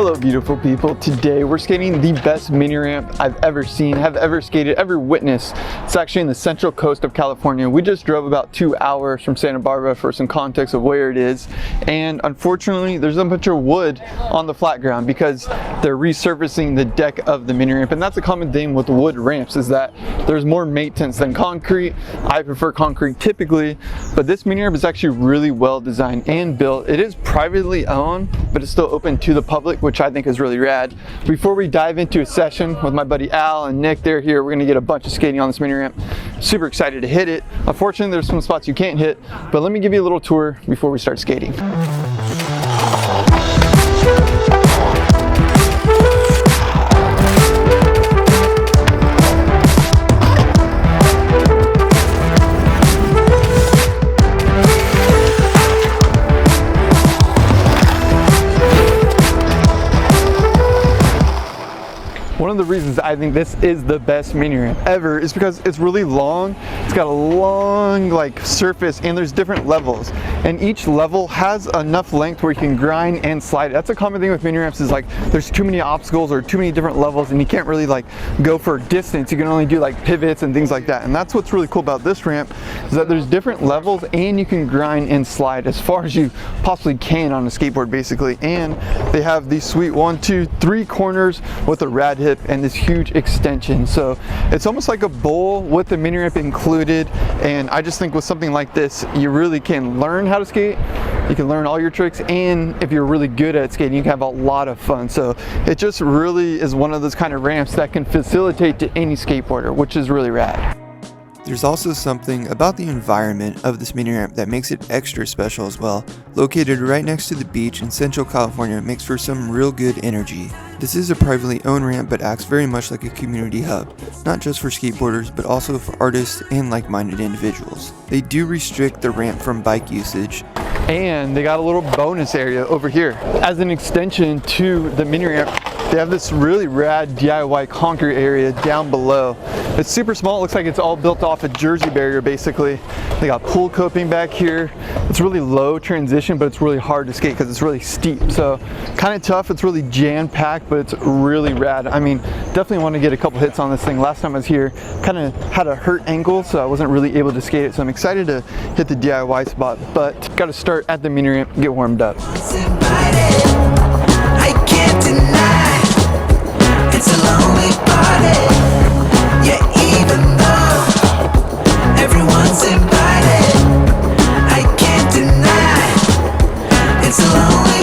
Hello beautiful people, today we're skating the best mini ramp I've ever seen, have ever skated, ever witnessed. It's actually in the central coast of California. We just drove about 2 hours from Santa Barbara for some context of where it is, and unfortunately there's a bunch of wood on the flat ground because they're resurfacing the deck of the mini ramp, and that's a common thing with wood ramps is that there's more maintenance than concrete. I prefer concrete typically, but this mini ramp is actually really well designed and built. It is privately owned, but it's still open to the public, which I think is really rad. Before we dive into a session with my buddy Al and Nick, they're here. We're gonna get a bunch of skating on this mini ramp. Super excited to hit it. Unfortunately, there's some spots you can't hit, but let me give you a little tour before we start skating. One of the reasons I think this is the best mini ramp ever is because it's really long. It's got a long surface, and there's different levels, and each level has enough length where you can grind and slide. That's a common thing with mini ramps is there's too many obstacles or too many different levels, and you can't really go for distance. You can only do pivots and things like that. And that's what's really cool about this ramp is that there's different levels, and you can grind and slide as far as you possibly can on a skateboard basically. And they have these sweet 1, 2, 3 corners with a rad hip and this huge extension, so it's almost like a bowl with the mini ramp included. And I just think with something like this, you really can learn how to skate, you can learn all your tricks, and if you're really good at skating, you can have a lot of fun. So it just really is one of those kind of ramps that can facilitate to any skateboarder, which is really rad. There's also something about the environment of this mini ramp that makes it extra special as well. Located right next to the beach in Central California, it makes for some real good energy. This is a privately owned ramp but acts very much like a community hub, not just for skateboarders but also for artists and like-minded individuals. They do restrict the ramp from bike usage, and they got a little bonus area over here. As an extension to the mini ramp, they have this really rad DIY concrete area down below. It's super small. It looks like it's all built off a Jersey barrier basically. They got pool coping back here. It's really low transition, but it's really hard to skate because it's really steep. So kind of tough. It's really jam-packed, but it's really rad. I mean, definitely want to get a couple hits on this thing. Last time I was here, kind of had a hurt ankle, so I wasn't really able to skate it. So I'm excited to hit the DIY spot, but got to start at the mini ramp, get warmed up. I can't deny it's a lonely party. Yeah, even though everyone's invited, I can't deny it's a lonely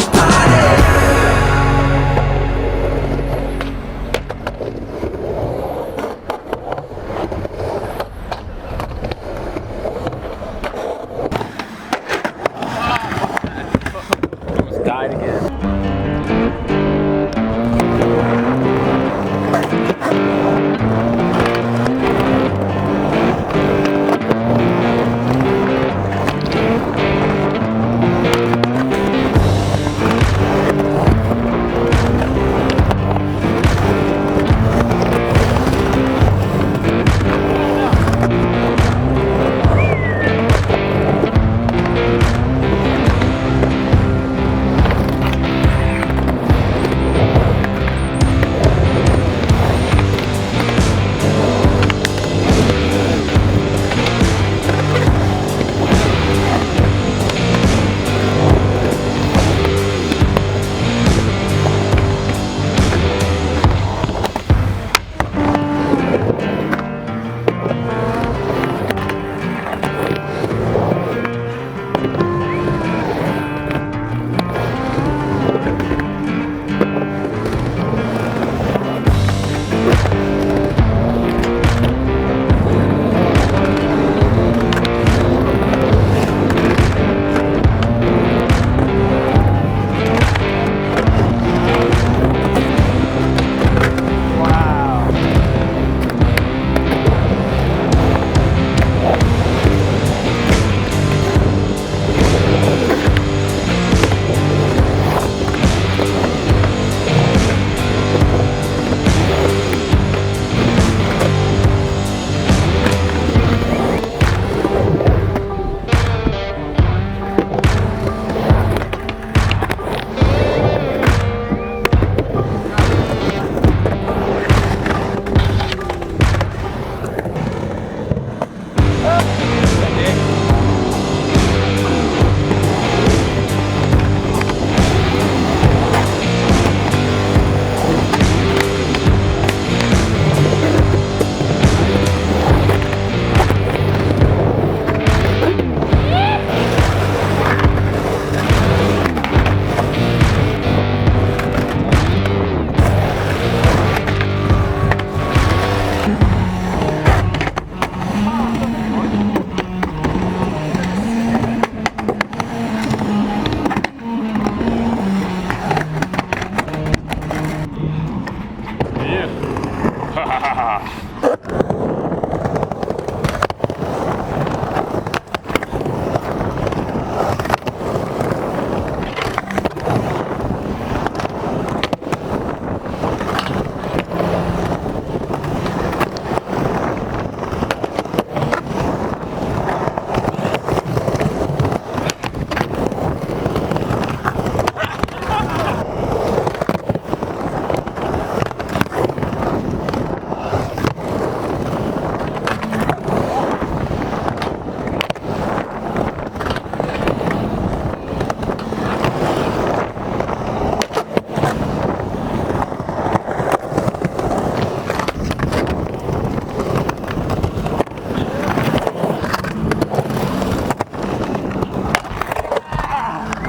Almost died again.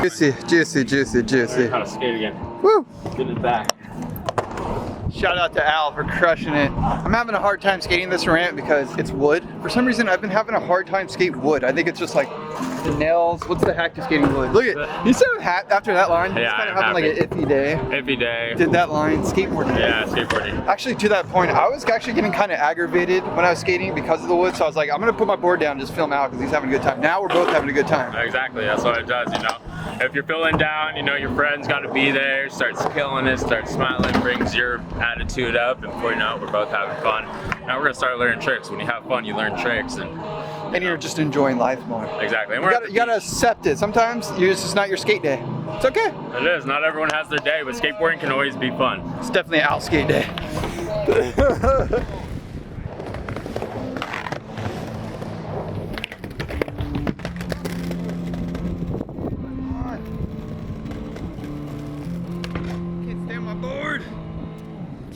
Juicy, juicy, juicy, juicy. How to skate again. Woo! Get it back. Shout out to Al for crushing it. I'm having a hard time skating this ramp because it's wood. For some reason, I've been having a hard time skating wood. I think it's just like the nails. What's the hack to skating wood? Look at you. So happy after that line. Yeah, it's kind of I'm having like an iffy day. Iffy day. Did that line skateboarding? Yeah, skateboarding. Actually, to that point, I was actually getting kind of aggravated when I was skating because of the wood. So I was like, I'm gonna put my board down and just film out because he's having a good time. Now we're both having a good time. Exactly, that's what it does, you know. If you're feeling down, you know, your friend's got to be there, starts killing it, starts smiling, brings your attitude up, and before you know it, we're both having fun. Now we're gonna start learning tricks. When you have fun, you learn tricks, and You're just enjoying life more. exactly. And You gotta accept it. Sometimes it's just not your skate day. It's okay. It is. Not everyone has their day, but skateboarding can always be fun. It's definitely Al skate day.